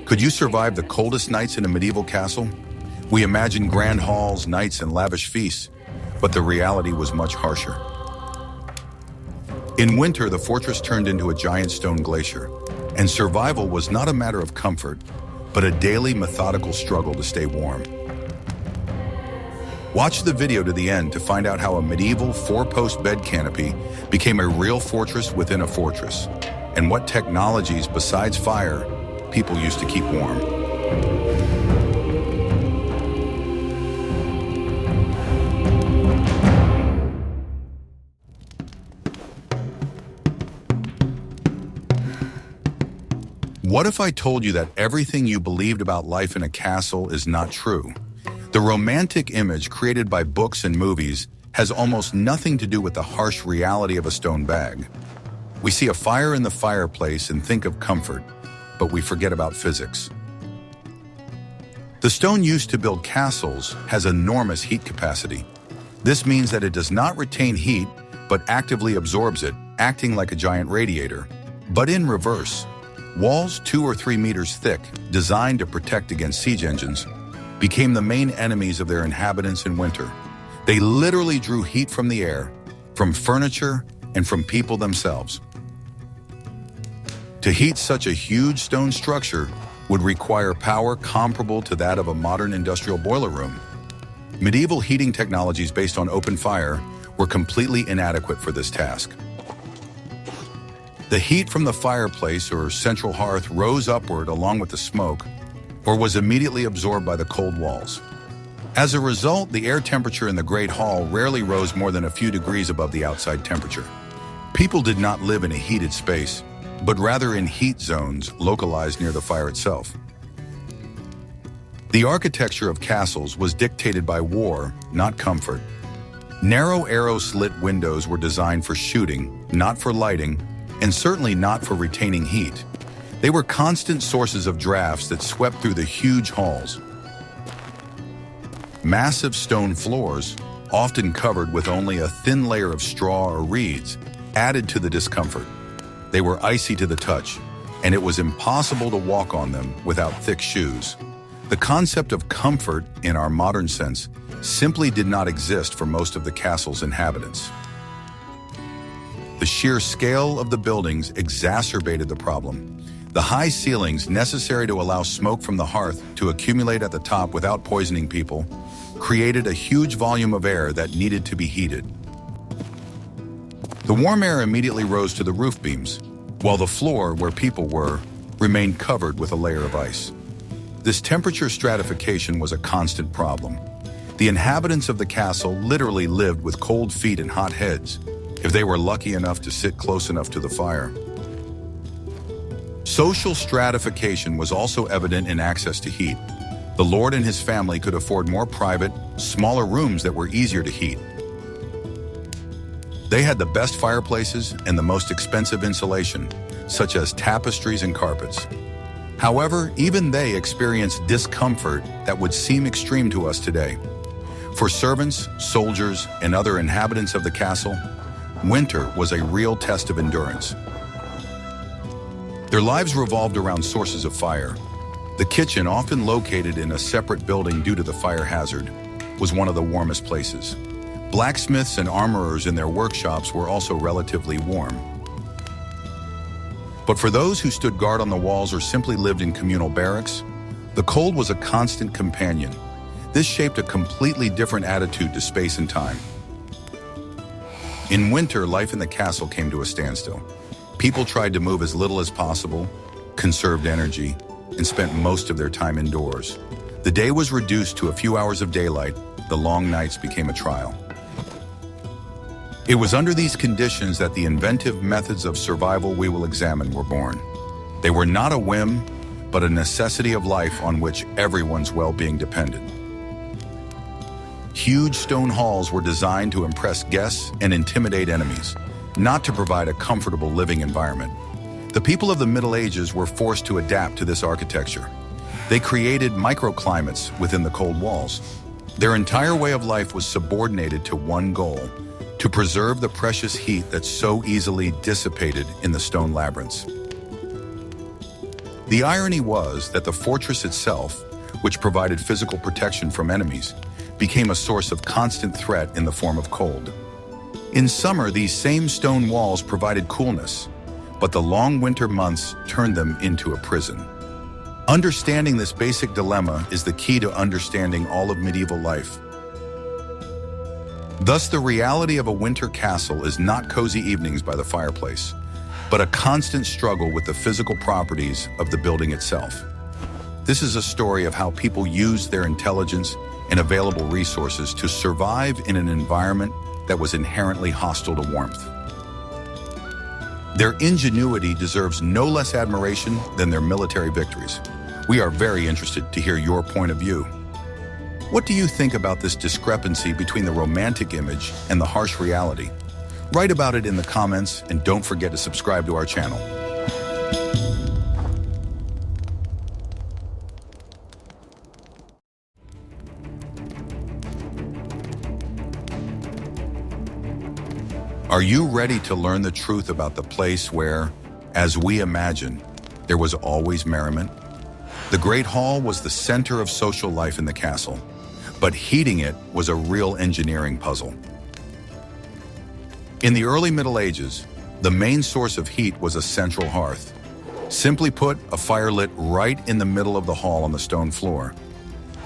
Could you survive the coldest nights in a medieval castle? We imagine grand halls, knights, and lavish feasts, but the reality was much harsher. In winter, the fortress turned into a giant stone glacier, and survival was not a matter of comfort, but a daily methodical struggle to stay warm. Watch the video to the end to find out how a medieval four-post bed canopy became a real fortress within a fortress, and what technologies besides fire people used to keep warm. What if I told you that everything you believed about life in a castle is not true? The romantic image created by books and movies has almost nothing to do with the harsh reality of a stone bag. We see a fire in the fireplace and think of comfort, but we forget about physics. The stone used to build castles has enormous heat capacity. This means that it does not retain heat, but actively absorbs it, acting like a giant radiator. But in reverse, walls 2 or 3 meters thick, designed to protect against siege engines, became the main enemies of their inhabitants in winter. They literally drew heat from the air, from furniture, and from people themselves. To heat such a huge stone structure would require power comparable to that of a modern industrial boiler room. Medieval heating technologies based on open fire were completely inadequate for this task. The heat from the fireplace or central hearth rose upward along with the smoke, or was immediately absorbed by the cold walls. As a result, the air temperature in the Great Hall rarely rose more than a few degrees above the outside temperature. People did not live in a heated space, but rather in heat zones localized near the fire itself. The architecture of castles was dictated by war, not comfort. Narrow arrow-slit windows were designed for shooting, not for lighting, and certainly not for retaining heat. They were constant sources of drafts that swept through the huge halls. Massive stone floors, often covered with only a thin layer of straw or reeds, added to the discomfort. They were icy to the touch, and it was impossible to walk on them without thick shoes. The concept of comfort, in our modern sense, simply did not exist for most of the castle's inhabitants. The sheer scale of the buildings exacerbated the problem. The high ceilings necessary to allow smoke from the hearth to accumulate at the top without poisoning people created a huge volume of air that needed to be heated. The warm air immediately rose to the roof beams, while the floor, where people were, remained covered with a layer of ice. This temperature stratification was a constant problem. The inhabitants of the castle literally lived with cold feet and hot heads, if they were lucky enough to sit close enough to the fire. Social stratification was also evident in access to heat. The lord and his family could afford more private, smaller rooms that were easier to heat. They had the best fireplaces and the most expensive insulation, such as tapestries and carpets. However, even they experienced discomfort that would seem extreme to us today. For servants, soldiers, and other inhabitants of the castle, winter was a real test of endurance. Their lives revolved around sources of fire. The kitchen, often located in a separate building due to the fire hazard, was one of the warmest places. Blacksmiths and armorers in their workshops were also relatively warm. But for those who stood guard on the walls or simply lived in communal barracks, the cold was a constant companion. This shaped a completely different attitude to space and time. In winter, life in the castle came to a standstill. People tried to move as little as possible, conserved energy, and spent most of their time indoors. The day was reduced to a few hours of daylight. The long nights became a trial. It was under these conditions that the inventive methods of survival we will examine were born. They were not a whim, but a necessity of life on which everyone's well-being depended. Huge stone halls were designed to impress guests and intimidate enemies, not to provide a comfortable living environment. The people of the Middle Ages were forced to adapt to this architecture. They created microclimates within the cold walls. Their entire way of life was subordinated to one goal: to preserve the precious heat that so easily dissipated in the stone labyrinths. The irony was that the fortress itself, which provided physical protection from enemies, became a source of constant threat in the form of cold. In summer, these same stone walls provided coolness, but the long winter months turned them into a prison. Understanding this basic dilemma is the key to understanding all of medieval life. Thus, the reality of a winter castle is not cozy evenings by the fireplace, but a constant struggle with the physical properties of the building itself. This is a story of how people used their intelligence and available resources to survive in an environment that was inherently hostile to warmth. Their ingenuity deserves no less admiration than their military victories. We are very interested to hear your point of view. What do you think about this discrepancy between the romantic image and the harsh reality? Write about it in the comments, and don't forget to subscribe to our channel. Are you ready to learn the truth about the place where, as we imagine, there was always merriment? The Great Hall was the center of social life in the castle, but heating it was a real engineering puzzle. In the early Middle Ages, the main source of heat was a central hearth. Simply put, a fire lit right in the middle of the hall on the stone floor.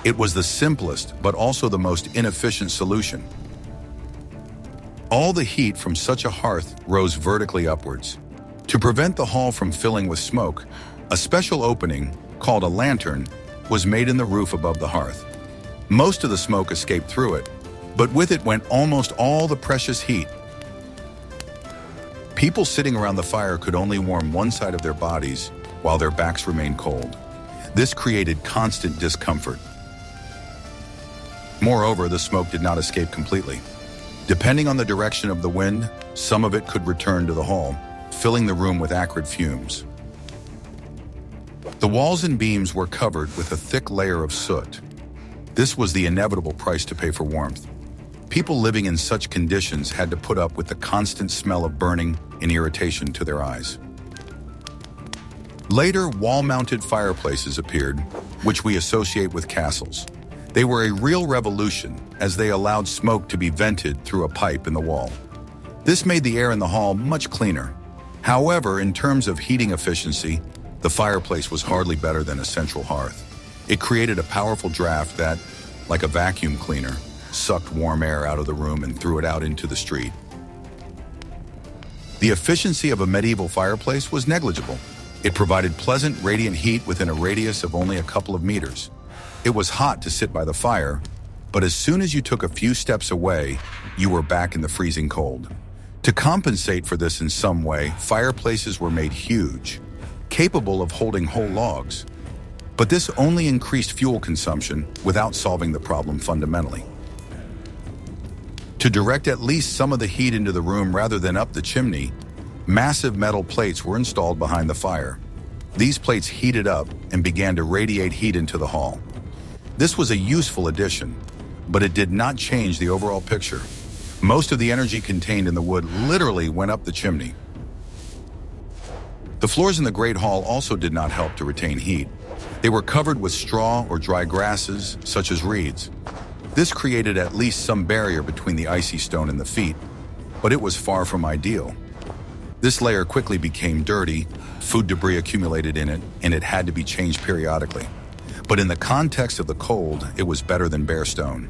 It was the simplest, but also the most inefficient solution. All the heat from such a hearth rose vertically upwards. To prevent the hall from filling with smoke, a special opening, called a lantern, was made in the roof above the hearth. Most of the smoke escaped through it, but with it went almost all the precious heat. People sitting around the fire could only warm one side of their bodies while their backs remained cold. This created constant discomfort. Moreover, the smoke did not escape completely. Depending on the direction of the wind, some of it could return to the hall, filling the room with acrid fumes. The walls and beams were covered with a thick layer of soot. This was the inevitable price to pay for warmth. People living in such conditions had to put up with the constant smell of burning and irritation to their eyes. Later, wall-mounted fireplaces appeared, which we associate with castles. They were a real revolution, as they allowed smoke to be vented through a pipe in the wall. This made the air in the hall much cleaner. However, in terms of heating efficiency, the fireplace was hardly better than a central hearth. It created a powerful draft that, like a vacuum cleaner, sucked warm air out of the room and threw it out into the street. The efficiency of a medieval fireplace was negligible. It provided pleasant, radiant heat within a radius of only a couple of meters. It was hot to sit by the fire, but as soon as you took a few steps away, you were back in the freezing cold. To compensate for this in some way, fireplaces were made huge, capable of holding whole logs. But this only increased fuel consumption without solving the problem fundamentally. To direct at least some of the heat into the room rather than up the chimney, massive metal plates were installed behind the fire. These plates heated up and began to radiate heat into the hall. This was a useful addition, but it did not change the overall picture. Most of the energy contained in the wood literally went up the chimney. The floors in the Great Hall also did not help to retain heat. They were covered with straw or dry grasses, such as reeds. This created at least some barrier between the icy stone and the feet, but it was far from ideal. This layer quickly became dirty, food debris accumulated in it, and it had to be changed periodically. But in the context of the cold, it was better than bare stone.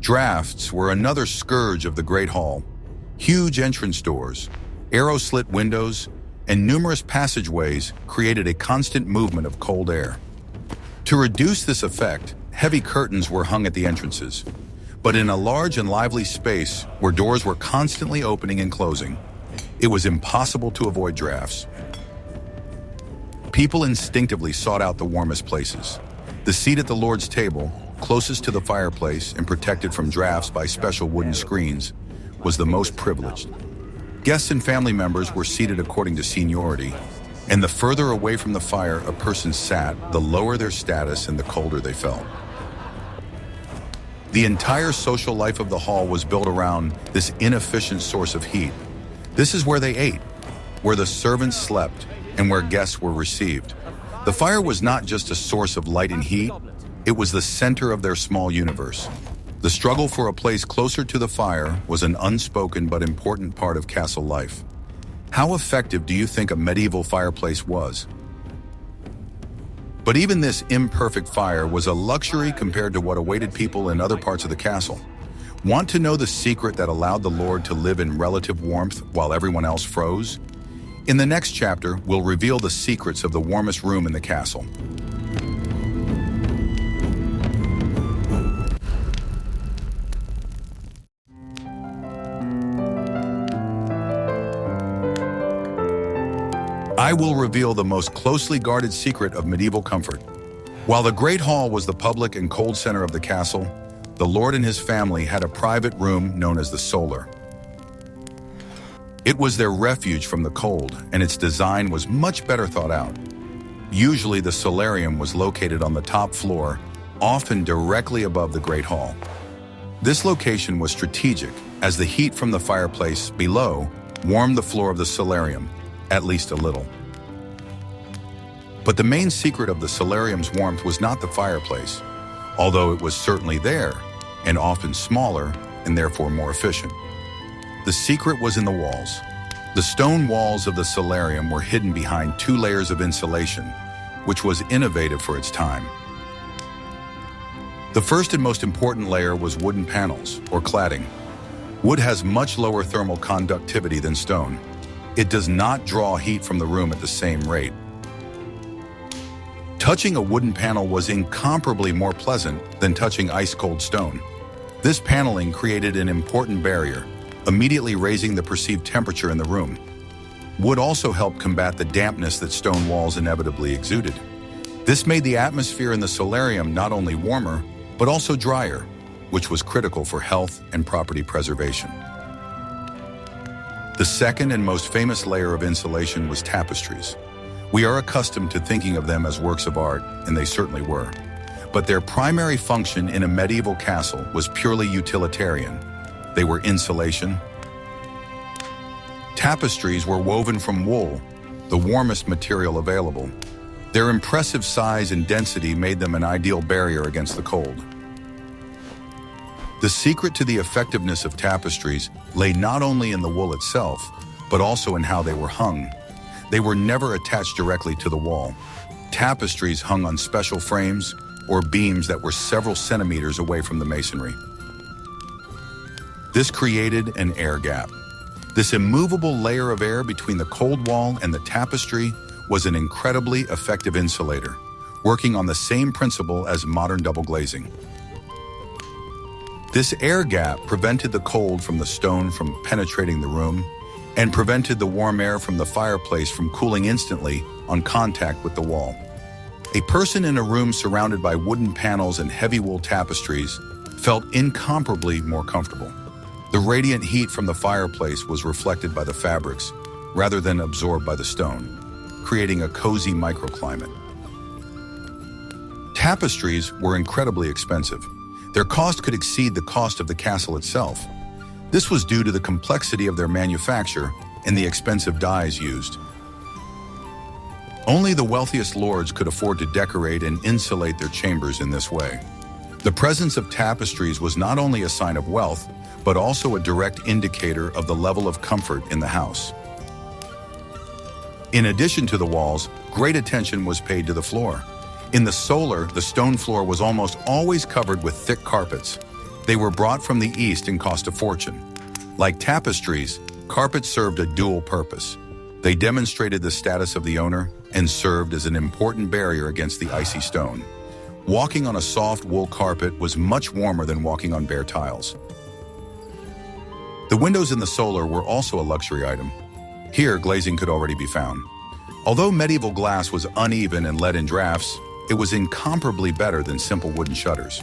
Drafts were another scourge of the Great Hall. Huge entrance doors, arrow-slit windows, and numerous passageways created a constant movement of cold air. To reduce this effect, heavy curtains were hung at the entrances. But in a large and lively space where doors were constantly opening and closing, it was impossible to avoid drafts. People instinctively sought out the warmest places. The seat at the Lord's table, closest to the fireplace and protected from drafts by special wooden screens, was the most privileged. Guests and family members were seated according to seniority, and the further away from the fire a person sat, the lower their status and the colder they felt. The entire social life of the hall was built around this inefficient source of heat. This is where they ate, where the servants slept, and where guests were received. The fire was not just a source of light and heat, it was the center of their small universe. The struggle for a place closer to the fire was an unspoken but important part of castle life. How effective do you think a medieval fireplace was? But even this imperfect fire was a luxury compared to what awaited people in other parts of the castle. Want to know the secret that allowed the Lord to live in relative warmth while everyone else froze? In the next chapter, we'll reveal the secrets of the warmest room in the castle. I will reveal the most closely guarded secret of medieval comfort. While the Great Hall was the public and cold center of the castle, the Lord and his family had a private room known as the solar. It was their refuge from the cold, and its design was much better thought out. Usually the solarium was located on the top floor, often directly above the Great Hall. This location was strategic, as the heat from the fireplace below warmed the floor of the solarium, at least a little. But the main secret of the solarium's warmth was not the fireplace, although it was certainly there, and often smaller, and therefore more efficient. The secret was in the walls. The stone walls of the solarium were hidden behind 2 layers of insulation, which was innovative for its time. The first and most important layer was wooden panels, or cladding. Wood has much lower thermal conductivity than stone. It does not draw heat from the room at the same rate. Touching a wooden panel was incomparably more pleasant than touching ice-cold stone. This paneling created an important barrier, immediately raising the perceived temperature in the room. Wood also helped combat the dampness that stone walls inevitably exuded. This made the atmosphere in the solarium not only warmer, but also drier, which was critical for health and property preservation. The second and most famous layer of insulation was tapestries. We are accustomed to thinking of them as works of art, and they certainly were. But their primary function in a medieval castle was purely utilitarian. They were insulation. Tapestries were woven from wool, the warmest material available. Their impressive size and density made them an ideal barrier against the cold. The secret to the effectiveness of tapestries lay not only in the wool itself, but also in how they were hung. They were never attached directly to the wall. Tapestries hung on special frames or beams that were several centimeters away from the masonry. This created an air gap. This immovable layer of air between the cold wall and the tapestry was an incredibly effective insulator, working on the same principle as modern double glazing. This air gap prevented the cold from the stone from penetrating the room and prevented the warm air from the fireplace from cooling instantly on contact with the wall. A person in a room surrounded by wooden panels and heavy wool tapestries felt incomparably more comfortable. The radiant heat from the fireplace was reflected by the fabrics rather than absorbed by the stone, creating a cozy microclimate. Tapestries were incredibly expensive. Their cost could exceed the cost of the castle itself. This was due to the complexity of their manufacture and the expensive dyes used. Only the wealthiest lords could afford to decorate and insulate their chambers in this way. The presence of tapestries was not only a sign of wealth, but also a direct indicator of the level of comfort in the house. In addition to the walls, great attention was paid to the floor. In the solar, the stone floor was almost always covered with thick carpets. They were brought from the east and cost a fortune. Like tapestries, carpets served a dual purpose. They demonstrated the status of the owner and served as an important barrier against the icy stone. Walking on a soft wool carpet was much warmer than walking on bare tiles. The windows in the solar were also a luxury item. Here, glazing could already be found. Although medieval glass was uneven and let in drafts, it was incomparably better than simple wooden shutters.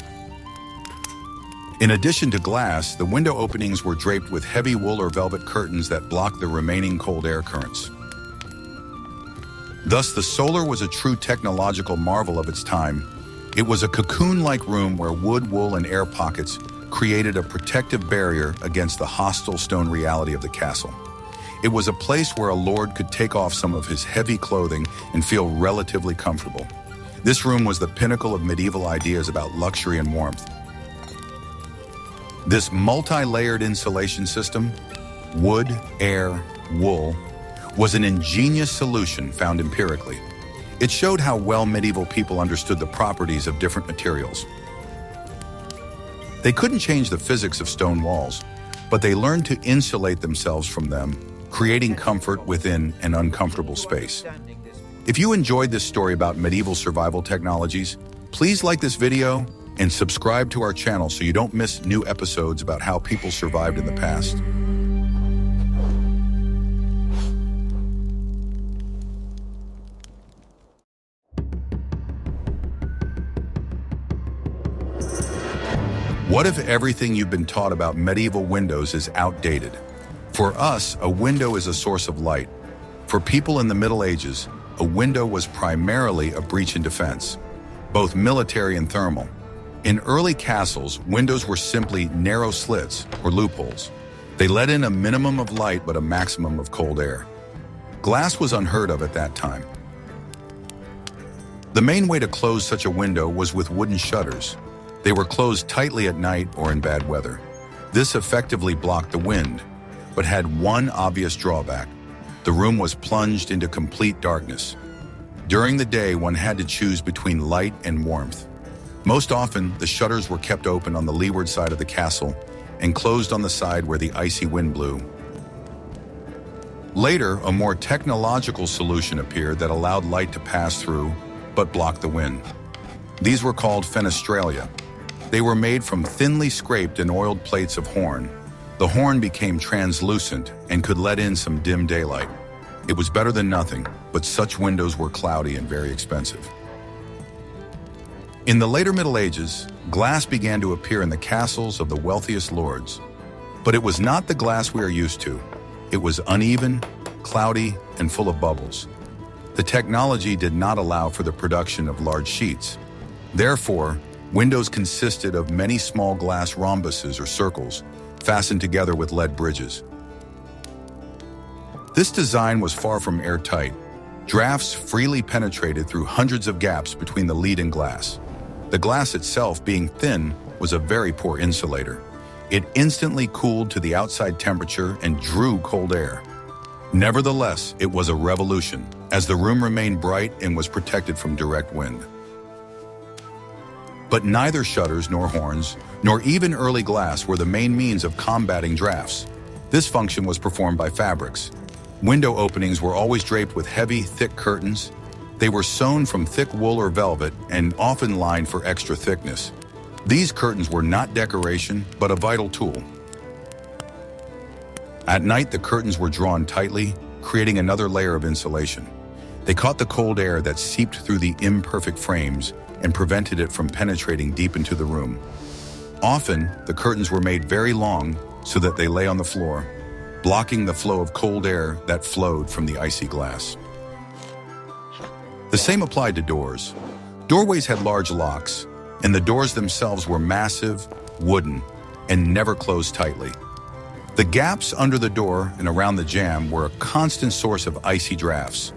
In addition to glass, the window openings were draped with heavy wool or velvet curtains that blocked the remaining cold air currents. Thus, the solar was a true technological marvel of its time. It was a cocoon-like room where wood, wool, and air pockets created a protective barrier against the hostile stone reality of the castle. It was a place where a lord could take off some of his heavy clothing and feel relatively comfortable. This room was the pinnacle of medieval ideas about luxury and warmth. This multi-layered insulation system, wood, air, wool, was an ingenious solution found empirically. It showed how well medieval people understood the properties of different materials. They couldn't change the physics of stone walls, but they learned to insulate themselves from them, creating comfort within an uncomfortable space. If you enjoyed this story about medieval survival technologies, please like this video and subscribe to our channel so you don't miss new episodes about how people survived in the past. What if everything you've been taught about medieval windows is outdated? For us, a window is a source of light. For people in the Middle Ages, a window was primarily a breach and defense, both military and thermal. In early castles, windows were simply narrow slits or loopholes. They let in a minimum of light but a maximum of cold air. Glass was unheard of at that time. The main way to close such a window was with wooden shutters. They were closed tightly at night or in bad weather. This effectively blocked the wind, but had one obvious drawback. The room was plunged into complete darkness. During the day, one had to choose between light and warmth. Most often, the shutters were kept open on the leeward side of the castle and closed on the side where the icy wind blew. Later, a more technological solution appeared that allowed light to pass through but blocked the wind. These were called fenestralia. They were made from thinly scraped and oiled plates of horn. The horn became translucent and could let in some dim daylight. It was better than nothing, but such windows were cloudy and very expensive. In the later Middle Ages, glass began to appear in the castles of the wealthiest lords. But it was not the glass we are used to. It was uneven, cloudy, and full of bubbles. The technology did not allow for the production of large sheets. Therefore, windows consisted of many small glass rhombuses or circles, fastened together with lead bridges. This design was far from airtight. Drafts freely penetrated through hundreds of gaps between the lead and glass. The glass itself, being thin, was a very poor insulator. It instantly cooled to the outside temperature and drew cold air. Nevertheless, it was a revolution, as the room remained bright and was protected from direct wind. But neither shutters nor horns, nor even early glass were the main means of combating drafts. This function was performed by fabrics. Window openings were always draped with heavy, thick curtains. They were sewn from thick wool or velvet and often lined for extra thickness. These curtains were not decoration, but a vital tool. At night, the curtains were drawn tightly, creating another layer of insulation. They caught the cold air that seeped through the imperfect frames and prevented it from penetrating deep into the room. Often, the curtains were made very long so that they lay on the floor, blocking the flow of cold air that flowed from the icy glass. The same applied to doors. Doorways had large locks, and the doors themselves were massive, wooden, and never closed tightly. The gaps under the door and around the jamb were a constant source of icy drafts.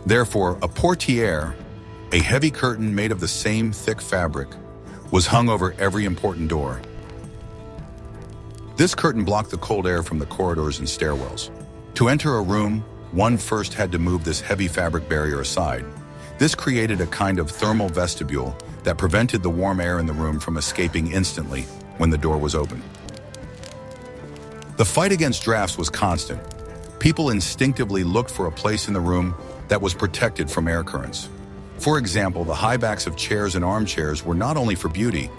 Therefore, a portière, a heavy curtain made of the same thick fabric, was hung over every important door. This curtain blocked the cold air from the corridors and stairwells. To enter a room, one first had to move this heavy fabric barrier aside. This created a kind of thermal vestibule that prevented the warm air in the room from escaping instantly when the door was open. The fight against drafts was constant. People instinctively looked for a place in the room that was protected from air currents. For example, the high backs of chairs and armchairs were not only for beauty.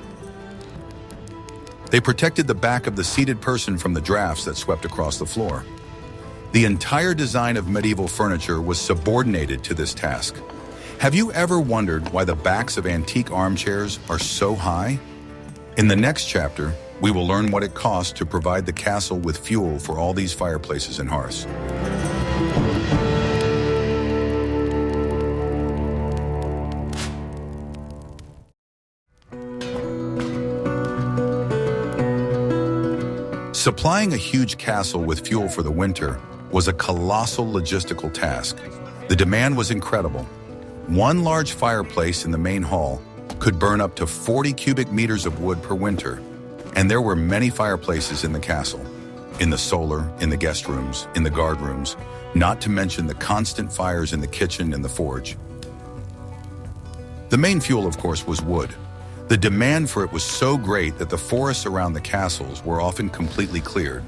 They protected the back of the seated person from the drafts that swept across the floor. The entire design of medieval furniture was subordinated to this task. Have you ever wondered why the backs of antique armchairs are so high? In the next chapter, we will learn what it cost to provide the castle with fuel for all these fireplaces and hearths. Supplying a huge castle with fuel for the winter was a colossal logistical task. The demand was incredible. One large fireplace in the main hall could burn up to 40 cubic meters of wood per winter, and there were many fireplaces in the castle, in the solar, in the guest rooms, in the guard rooms, not to mention the constant fires in the kitchen and the forge. The main fuel, of course, was wood. The demand for it was so great that the forests around the castles were often completely cleared.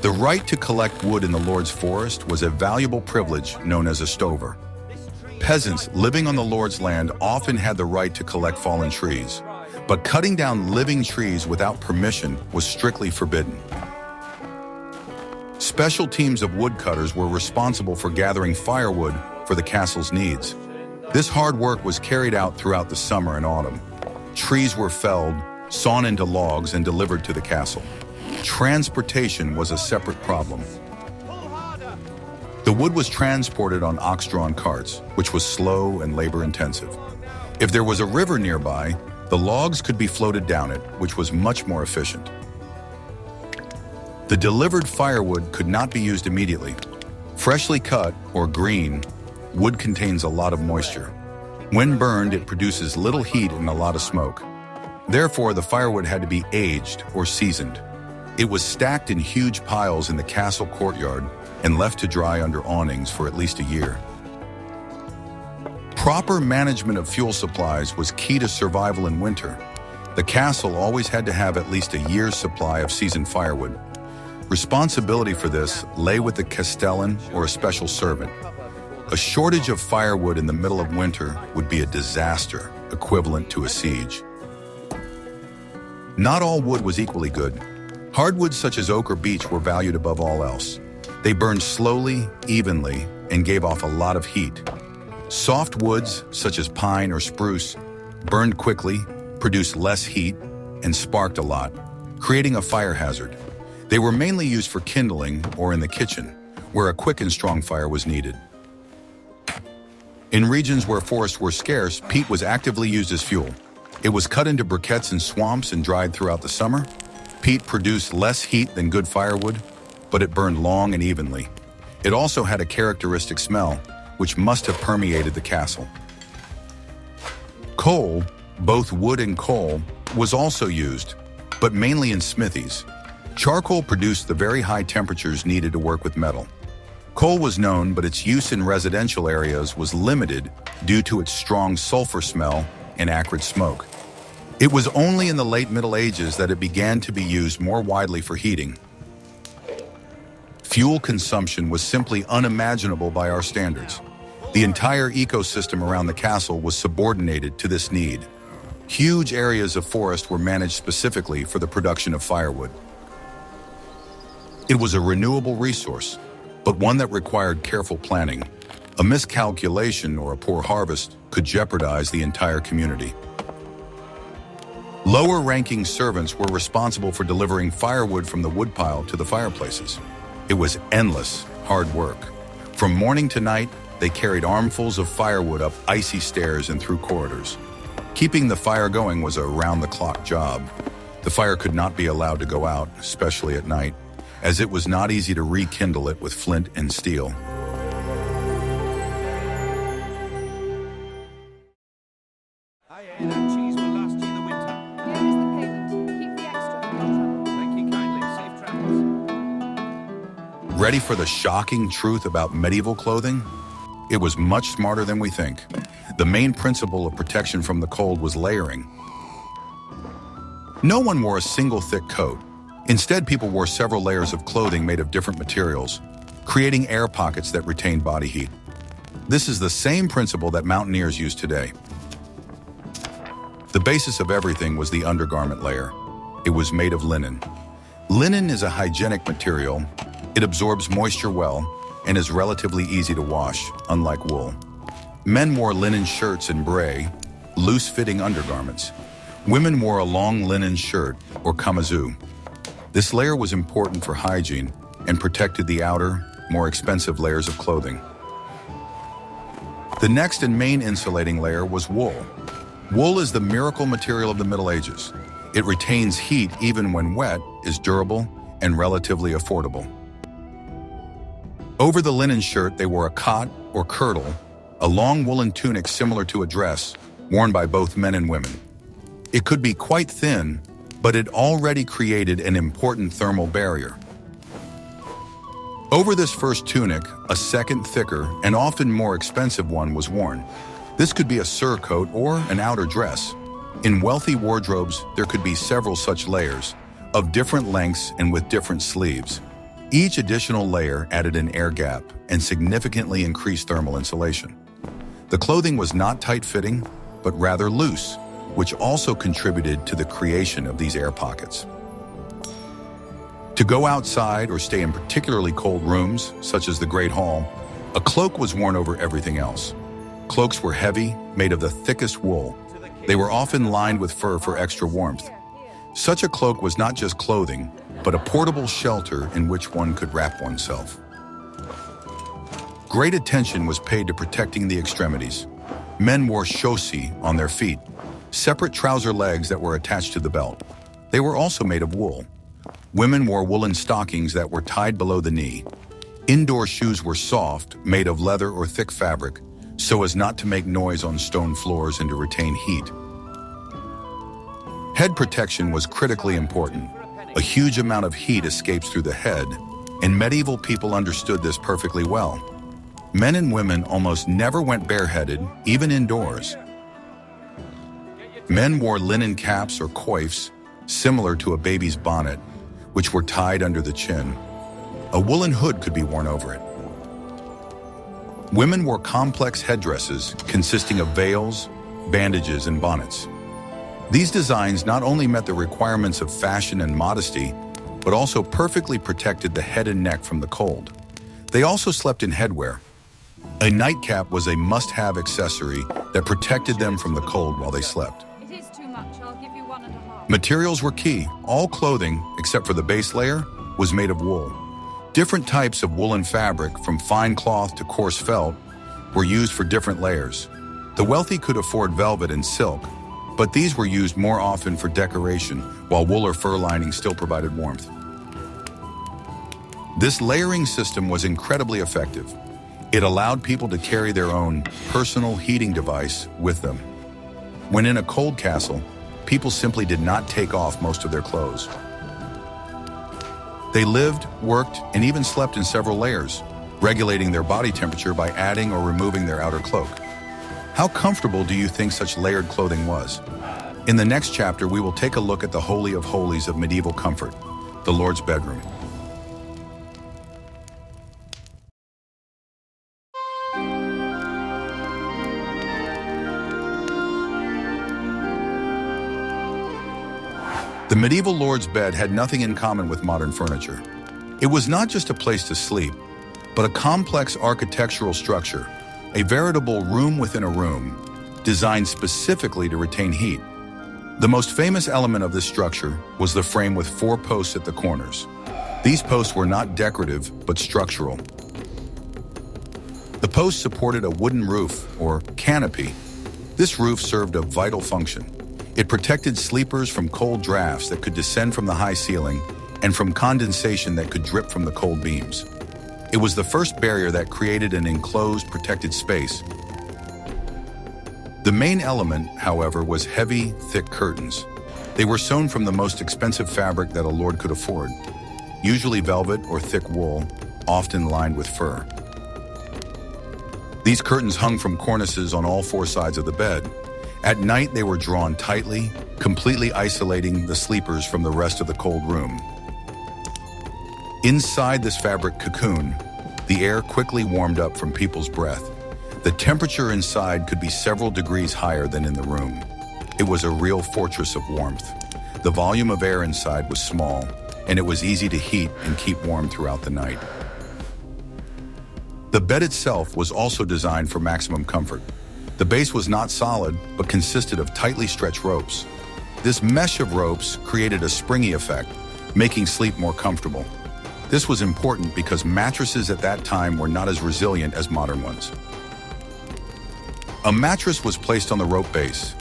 The right to collect wood in the Lord's forest was a valuable privilege known as a stover. Peasants living on the Lord's land often had the right to collect fallen trees, but cutting down living trees without permission was strictly forbidden. Special teams of woodcutters were responsible for gathering firewood for the castle's needs. This hard work was carried out throughout the summer and autumn. Trees were felled, sawn into logs, and delivered to the castle. Transportation was a separate problem. The wood was transported on ox-drawn carts, which was slow and labor-intensive. If there was a river nearby, the logs could be floated down it, which was much more efficient. The delivered firewood could not be used immediately. Freshly cut, or green, wood contains a lot of moisture. When burned, it produces little heat and a lot of smoke. Therefore, the firewood had to be aged or seasoned. It was stacked in huge piles in the castle courtyard and left to dry under awnings for at least a year. Proper management of fuel supplies was key to survival in winter. The castle always had to have at least a year's supply of seasoned firewood. Responsibility for this lay with the castellan or a special servant. A shortage of firewood in the middle of winter would be a disaster, equivalent to a siege. Not all wood was equally good. Hardwoods such as oak or beech were valued above all else. They burned slowly, evenly, and gave off a lot of heat. Soft woods, such as pine or spruce, burned quickly, produced less heat, and sparked a lot, creating a fire hazard. They were mainly used for kindling or in the kitchen, where a quick and strong fire was needed. In regions where forests were scarce, peat was actively used as fuel. It was cut into briquettes in swamps and dried throughout the summer. Peat produced less heat than good firewood, but it burned long and evenly. It also had a characteristic smell, which must have permeated the castle. Coal, both wood and coal, was also used, but mainly in smithies. Charcoal produced the very high temperatures needed to work with metal. Coal was known, but its use in residential areas was limited due to its strong sulfur smell and acrid smoke. It was only in the late Middle Ages that it began to be used more widely for heating. Fuel consumption was simply unimaginable by our standards. The entire ecosystem around the castle was subordinated to this need. Huge areas of forest were managed specifically for the production of firewood. It was a renewable resource, but one that required careful planning. A miscalculation or a poor harvest could jeopardize the entire community. Lower-ranking servants were responsible for delivering firewood from the woodpile to the fireplaces. It was endless, hard work. From morning to night, they carried armfuls of firewood up icy stairs and through corridors. Keeping the fire going was a round-the-clock job. The fire could not be allowed to go out, especially at night, as it was not easy to rekindle it with flint and steel. Ready for the shocking truth about medieval clothing? It was much smarter than we think. The main principle of protection from the cold was layering. No one wore a single thick coat. Instead, people wore several layers of clothing made of different materials, creating air pockets that retained body heat. This is the same principle that mountaineers use today. The basis of everything was the undergarment layer. It was made of linen. Linen is a hygienic material. It absorbs moisture well and is relatively easy to wash, unlike wool. Men wore linen shirts and bray, loose-fitting undergarments. Women wore a long linen shirt, or kamazu. This layer was important for hygiene and protected the outer, more expensive layers of clothing. The next and main insulating layer was wool. Wool is the miracle material of the Middle Ages. It retains heat even when wet, is durable, and relatively affordable. Over the linen shirt, they wore a cot or kirtle, a long woolen tunic similar to a dress, worn by both men and women. It could be quite thin, but it already created an important thermal barrier. Over this first tunic, a second thicker and often more expensive one was worn. This could be a surcoat or an outer dress. In wealthy wardrobes, there could be several such layers, of different lengths and with different sleeves. Each additional layer added an air gap and significantly increased thermal insulation. The clothing was not tight-fitting, but rather loose, which also contributed to the creation of these air pockets. To go outside or stay in particularly cold rooms, such as the Great Hall, a cloak was worn over everything else. Cloaks were heavy, made of the thickest wool. They were often lined with fur for extra warmth. Such a cloak was not just clothing, but a portable shelter in which one could wrap oneself. Great attention was paid to protecting the extremities. Men wore chaussées on their feet, separate trouser legs that were attached to the belt. They were also made of wool. Women wore woolen stockings that were tied below the knee. Indoor shoes were soft, made of leather or thick fabric, so as not to make noise on stone floors and to retain heat. Head protection was critically important. A huge amount of heat escapes through the head, and medieval people understood this perfectly well. Men and women almost never went bareheaded, even indoors. Men wore linen caps or coifs, similar to a baby's bonnet, which were tied under the chin. A woolen hood could be worn over it. Women wore complex headdresses consisting of veils, bandages, and bonnets. These designs not only met the requirements of fashion and modesty, but also perfectly protected the head and neck from the cold. They also slept in headwear. A nightcap was a must-have accessory that protected them from the cold while they slept. It is too much. I'll give you 1.5. Materials were key. All clothing, except for the base layer, was made of wool. Different types of woolen fabric, from fine cloth to coarse felt, were used for different layers. The wealthy could afford velvet and silk, but these were used more often for decoration, while wool or fur lining still provided warmth. This layering system was incredibly effective. It allowed people to carry their own personal heating device with them. When in a cold castle, people simply did not take off most of their clothes. They lived, worked, and even slept in several layers, regulating their body temperature by adding or removing their outer cloak. How comfortable do you think such layered clothing was? In the next chapter, we will take a look at the Holy of Holies of medieval comfort, the Lord's bedroom. The medieval Lord's bed had nothing in common with modern furniture. It was not just a place to sleep, but a complex architectural structure, a veritable room within a room, designed specifically to retain heat. The most famous element of this structure was the frame with 4 posts at the corners. These posts were not decorative, but structural. The posts supported a wooden roof, or canopy. This roof served a vital function. It protected sleepers from cold drafts that could descend from the high ceiling and from condensation that could drip from the cold beams. It was the first barrier that created an enclosed, protected space. The main element, however, was heavy, thick curtains. They were sewn from the most expensive fabric that a lord could afford, usually velvet or thick wool, often lined with fur. These curtains hung from cornices on all 4 sides of the bed. At night, they were drawn tightly, completely isolating the sleepers from the rest of the cold room. Inside this fabric cocoon, the air quickly warmed up from people's breath. The temperature inside could be several degrees higher than in the room. It was a real fortress of warmth. The volume of air inside was small, and it was easy to heat and keep warm throughout the night. The bed itself was also designed for maximum comfort. The base was not solid, but consisted of tightly stretched ropes. This mesh of ropes created a springy effect, making sleep more comfortable. This was important because mattresses at that time were not as resilient as modern ones. A mattress was placed on the rope base.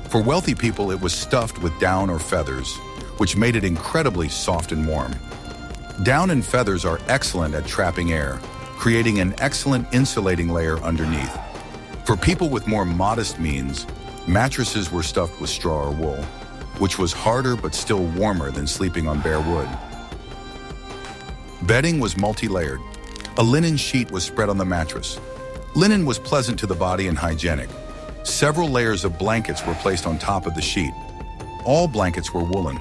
For wealthy people, it was stuffed with down or feathers, which made it incredibly soft and warm. Down and feathers are excellent at trapping air, creating an excellent insulating layer underneath. For people with more modest means, mattresses were stuffed with straw or wool, which was harder but still warmer than sleeping on bare wood. Bedding was multi-layered. A linen sheet was spread on the mattress. Linen was pleasant to the body and hygienic. Several layers of blankets were placed on top of the sheet. All blankets were woolen.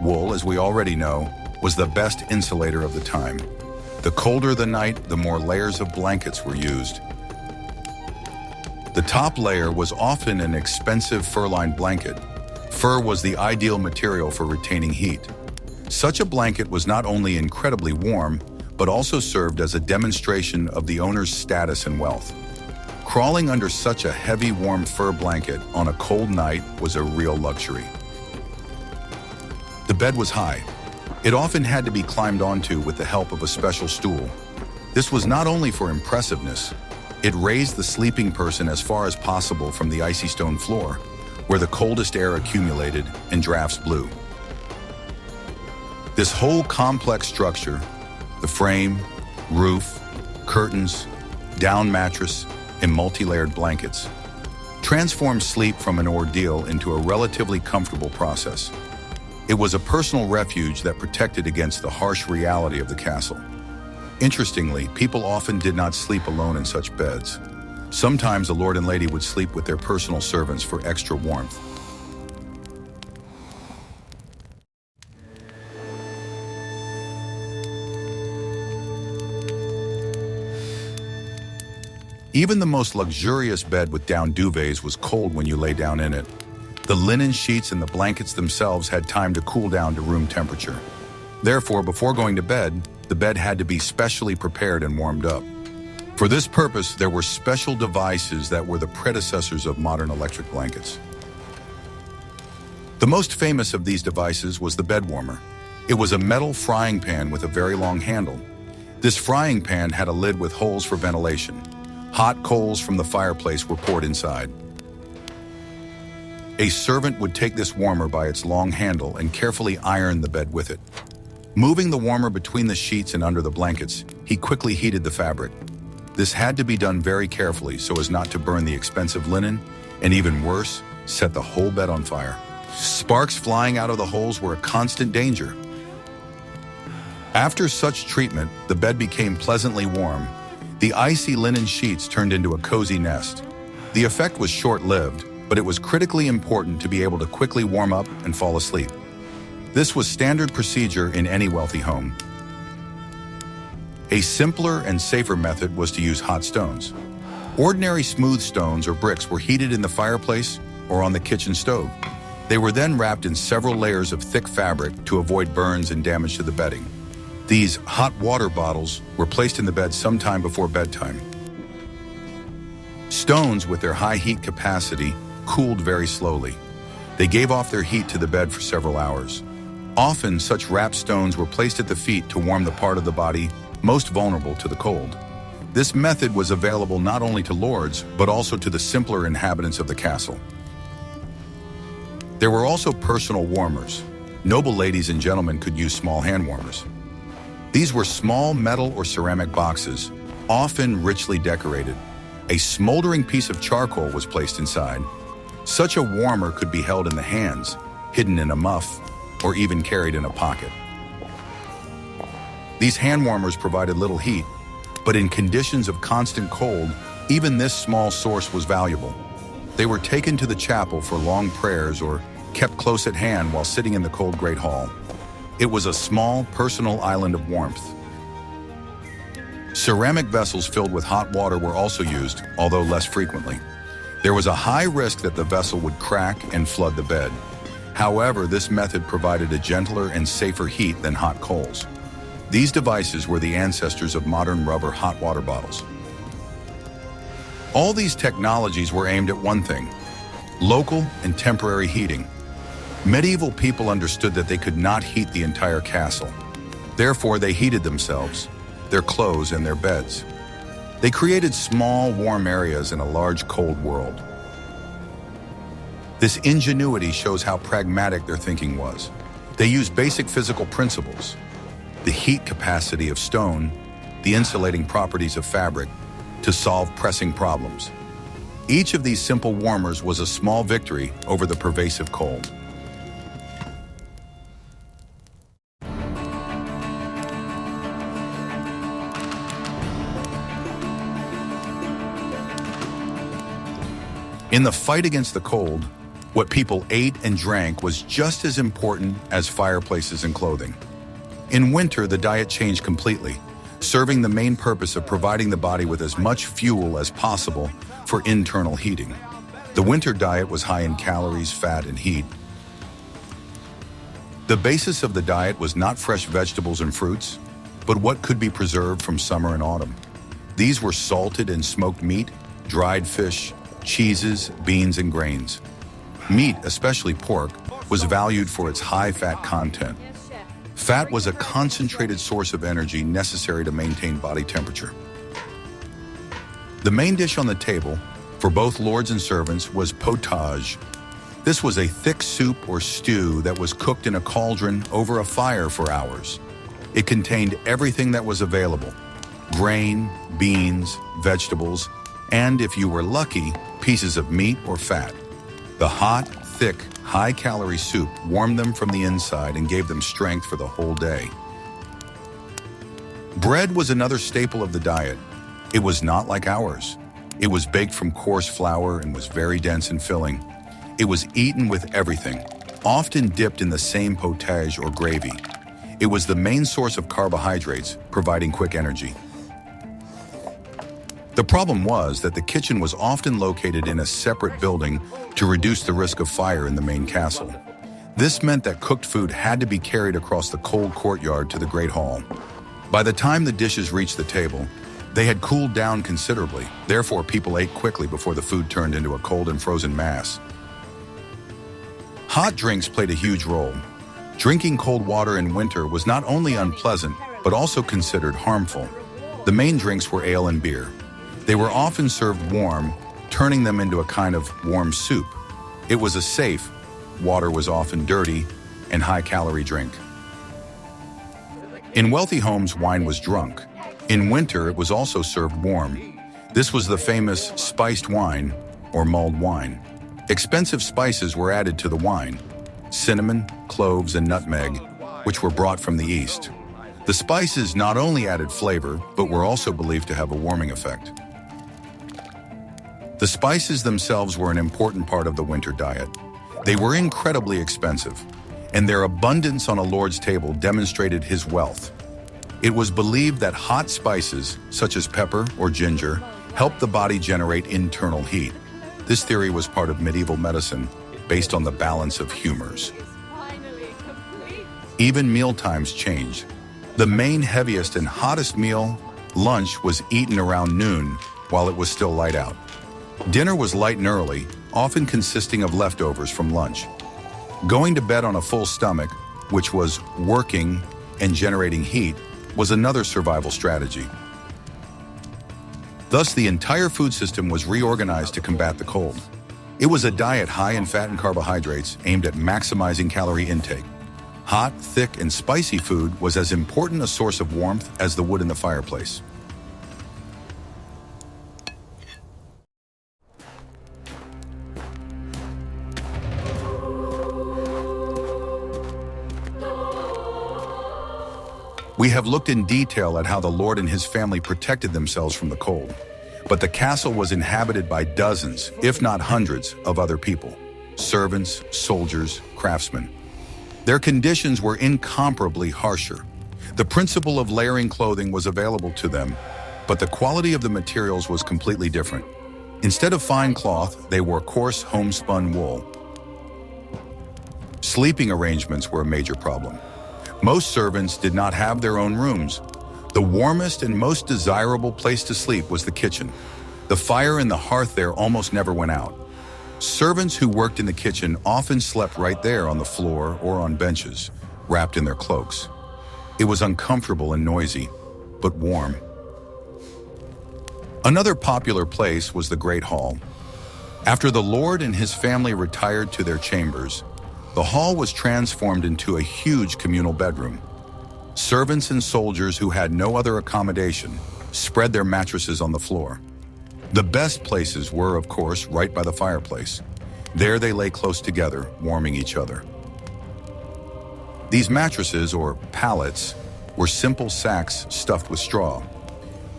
Wool, as we already know, was the best insulator of the time. The colder the night, the more layers of blankets were used. The top layer was often an expensive fur-lined blanket. Fur was the ideal material for retaining heat. Such a blanket was not only incredibly warm, but also served as a demonstration of the owner's status and wealth. Crawling under such a heavy, warm fur blanket on a cold night was a real luxury. The bed was high. It often had to be climbed onto with the help of a special stool. This was not only for impressiveness, it raised the sleeping person as far as possible from the icy stone floor, where the coldest air accumulated and drafts blew. This whole complex structure, the frame, roof, curtains, down mattress, and multi-layered blankets, transformed sleep from an ordeal into a relatively comfortable process. It was a personal refuge that protected against the harsh reality of the castle. Interestingly, people often did not sleep alone in such beds. Sometimes a lord and lady would sleep with their personal servants for extra warmth. Even the most luxurious bed with down duvets was cold when you lay down in it. The linen sheets and the blankets themselves had time to cool down to room temperature. Therefore, before going to bed, the bed had to be specially prepared and warmed up. For this purpose, there were special devices that were the predecessors of modern electric blankets. The most famous of these devices was the bed warmer. It was a metal frying pan with a very long handle. This frying pan had a lid with holes for ventilation. Hot coals from the fireplace were poured inside. A servant would take this warmer by its long handle and carefully iron the bed with it. Moving the warmer between the sheets and under the blankets, he quickly heated the fabric. This had to be done very carefully so as not to burn the expensive linen, and even worse, set the whole bed on fire. Sparks flying out of the holes were a constant danger. After such treatment, the bed became pleasantly warm. The icy linen sheets turned into a cozy nest. The effect was short-lived, but it was critically important to be able to quickly warm up and fall asleep. This was standard procedure in any wealthy home. A simpler and safer method was to use hot stones. Ordinary smooth stones or bricks were heated in the fireplace or on the kitchen stove. They were then wrapped in several layers of thick fabric to avoid burns and damage to the bedding. These hot water bottles were placed in the bed sometime before bedtime. Stones, with their high heat capacity, cooled very slowly. They gave off their heat to the bed for several hours. Often, such wrapped stones were placed at the feet to warm the part of the body most vulnerable to the cold. This method was available not only to lords, but also to the simpler inhabitants of the castle. There were also personal warmers. Noble ladies and gentlemen could use small hand warmers. These were small metal or ceramic boxes, often richly decorated. A smoldering piece of charcoal was placed inside. Such a warmer could be held in the hands, hidden in a muff, or even carried in a pocket. These hand warmers provided little heat, but in conditions of constant cold, even this small source was valuable. They were taken to the chapel for long prayers or kept close at hand while sitting in the cold Great Hall. It was a small, personal island of warmth. Ceramic vessels filled with hot water were also used, although less frequently. There was a high risk that the vessel would crack and flood the bed. However, this method provided a gentler and safer heat than hot coals. These devices were the ancestors of modern rubber hot water bottles. All these technologies were aimed at one thing: local and temporary heating. Medieval people understood that they could not heat the entire castle. Therefore, they heated themselves, their clothes, and their beds. They created small, warm areas in a large, cold world. This ingenuity shows how pragmatic their thinking was. They used basic physical principles: the heat capacity of stone, the insulating properties of fabric to solve pressing problems. Each of these simple warmers was a small victory over the pervasive cold. In the fight against the cold, what people ate and drank was just as important as fireplaces and clothing. In winter, the diet changed completely, serving the main purpose of providing the body with as much fuel as possible for internal heating. The winter diet was high in calories, fat, and heat. The basis of the diet was not fresh vegetables and fruits, but what could be preserved from summer and autumn. These were salted and smoked meat, dried fish, cheeses, beans, and grains. Meat, especially pork, was valued for its high fat content. Fat was a concentrated source of energy necessary to maintain body temperature. The main dish on the table, for both lords and servants, was potage. This was a thick soup or stew that was cooked in a cauldron over a fire for hours. It contained everything that was available: grain, beans, vegetables, and, if you were lucky, pieces of meat or fat. The hot, thick, high-calorie soup warmed them from the inside and gave them strength for the whole day. Bread was another staple of the diet. It was not like ours. It was baked from coarse flour and was very dense and filling. It was eaten with everything, often dipped in the same potage or gravy. It was the main source of carbohydrates, providing quick energy. The problem was that the kitchen was often located in a separate building to reduce the risk of fire in the main castle. This meant that cooked food had to be carried across the cold courtyard to the Great Hall. By the time the dishes reached the table, they had cooled down considerably. Therefore, people ate quickly before the food turned into a cold and frozen mass. Hot drinks played a huge role. Drinking cold water in winter was not only unpleasant, but also considered harmful. The main drinks were ale and beer. They were often served warm, turning them into a kind of warm soup. It was a safe, water was often dirty, and high-calorie drink. In wealthy homes, wine was drunk. In winter, it was also served warm. This was the famous spiced wine, or mulled wine. Expensive spices were added to the wine: cinnamon, cloves, and nutmeg, which were brought from the east. The spices not only added flavor, but were also believed to have a warming effect. The spices themselves were an important part of the winter diet. They were incredibly expensive, and their abundance on a lord's table demonstrated his wealth. It was believed that hot spices, such as pepper or ginger, helped the body generate internal heat. This theory was part of medieval medicine, based on the balance of humors. Even meal times changed. The main heaviest and hottest meal, lunch, was eaten around noon while it was still light out. Dinner was light and early, often consisting of leftovers from lunch. Going to bed on a full stomach, which was working and generating heat, was another survival strategy. Thus, the entire food system was reorganized to combat the cold. It was a diet high in fat and carbohydrates aimed at maximizing calorie intake. Hot, thick, and spicy food was as important a source of warmth as the wood in the fireplace. We have looked in detail at how the Lord and his family protected themselves from the cold. But the castle was inhabited by dozens, if not hundreds, of other people: servants, soldiers, craftsmen. Their conditions were incomparably harsher. The principle of layering clothing was available to them, but the quality of the materials was completely different. Instead of fine cloth, they wore coarse homespun wool. Sleeping arrangements were a major problem. Most servants did not have their own rooms. The warmest and most desirable place to sleep was the kitchen. The fire in the hearth there almost never went out. Servants who worked in the kitchen often slept right there on the floor or on benches, wrapped in their cloaks. It was uncomfortable and noisy, but warm. Another popular place was the Great Hall. After the Lord and his family retired to their chambers, the hall was transformed into a huge communal bedroom. Servants and soldiers who had no other accommodation spread their mattresses on the floor. The best places were, of course, right by the fireplace. There they lay close together, warming each other. These mattresses, or pallets, were simple sacks stuffed with straw.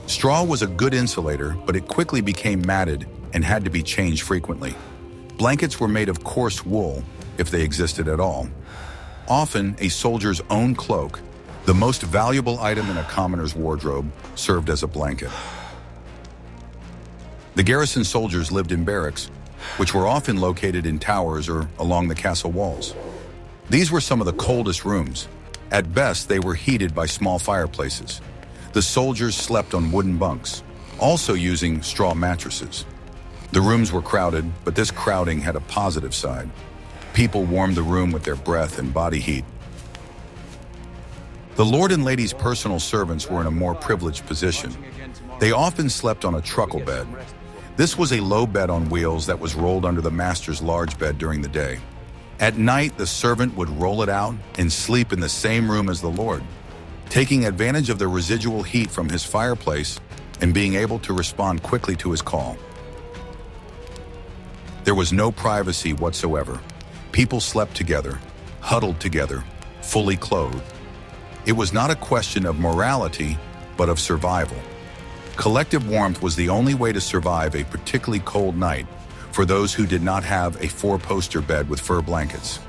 Straw was a good insulator, but it quickly became matted and had to be changed frequently. Blankets were made of coarse wool, if they existed at all. Often, a soldier's own cloak, the most valuable item in a commoner's wardrobe, served as a blanket. The garrison soldiers lived in barracks, which were often located in towers or along the castle walls. These were some of the coldest rooms. At best, they were heated by small fireplaces. The soldiers slept on wooden bunks, also using straw mattresses. The rooms were crowded, but this crowding had a positive side. People warmed the room with their breath and body heat. The lord and lady's personal servants were in a more privileged position. They often slept on a truckle bed. This was a low bed on wheels that was rolled under the master's large bed during the day. At night, the servant would roll it out and sleep in the same room as the lord, taking advantage of the residual heat from his fireplace and being able to respond quickly to his call. There was no privacy whatsoever. People slept together, huddled together, fully clothed. It was not a question of morality, but of survival. Collective warmth was the only way to survive a particularly cold night for those who did not have a four-poster bed with fur blankets.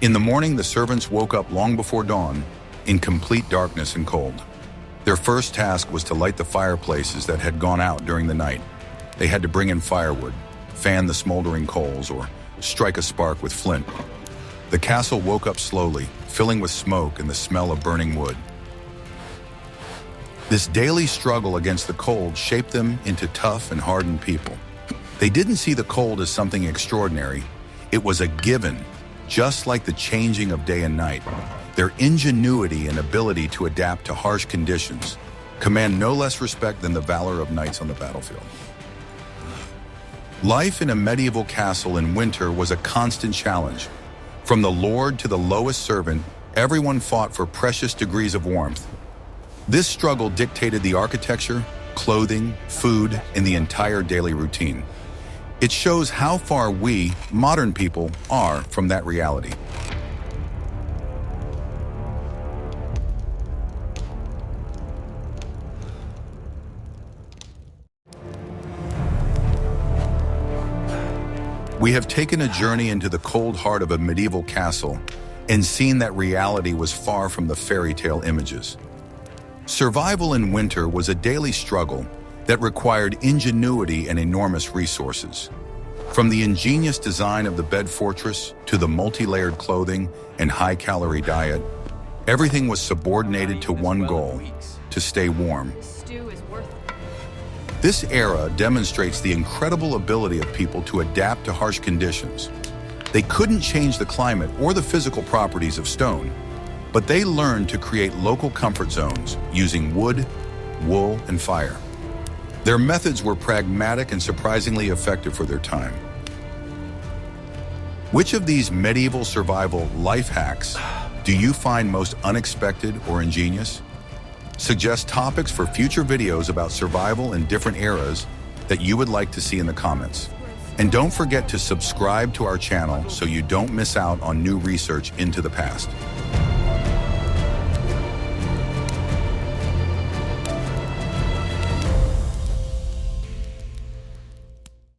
In the morning, the servants woke up long before dawn in complete darkness and cold. Their first task was to light the fireplaces that had gone out during the night. They had to bring in firewood, fan the smoldering coals, or strike a spark with flint. The castle woke up slowly, filling with smoke and the smell of burning wood. This daily struggle against the cold shaped them into tough and hardened people. They didn't see the cold as something extraordinary. It was a given, just like the changing of day and night. Their ingenuity and ability to adapt to harsh conditions command no less respect than the valor of knights on the battlefield. Life in a medieval castle in winter was a constant challenge. From the lord to the lowest servant, everyone fought for precious degrees of warmth. This struggle dictated the architecture, clothing, food, and the entire daily routine. It shows how far we, modern people, are from that reality. We have taken a journey into the cold heart of a medieval castle and seen that reality was far from the fairy tale images. Survival in winter was a daily struggle that required ingenuity and enormous resources. From the ingenious design of the bed fortress to the multi-layered clothing and high-calorie diet, everything was subordinated to one goal: to stay warm. Stew is worth it. This era demonstrates the incredible ability of people to adapt to harsh conditions. They couldn't change the climate or the physical properties of stone, but they learned to create local comfort zones using wood, wool, and fire. Their methods were pragmatic and surprisingly effective for their time. Which of these medieval survival life hacks do you find most unexpected or ingenious? Suggest topics for future videos about survival in different eras that you would like to see in the comments. And don't forget to subscribe to our channel so you don't miss out on new research into the past.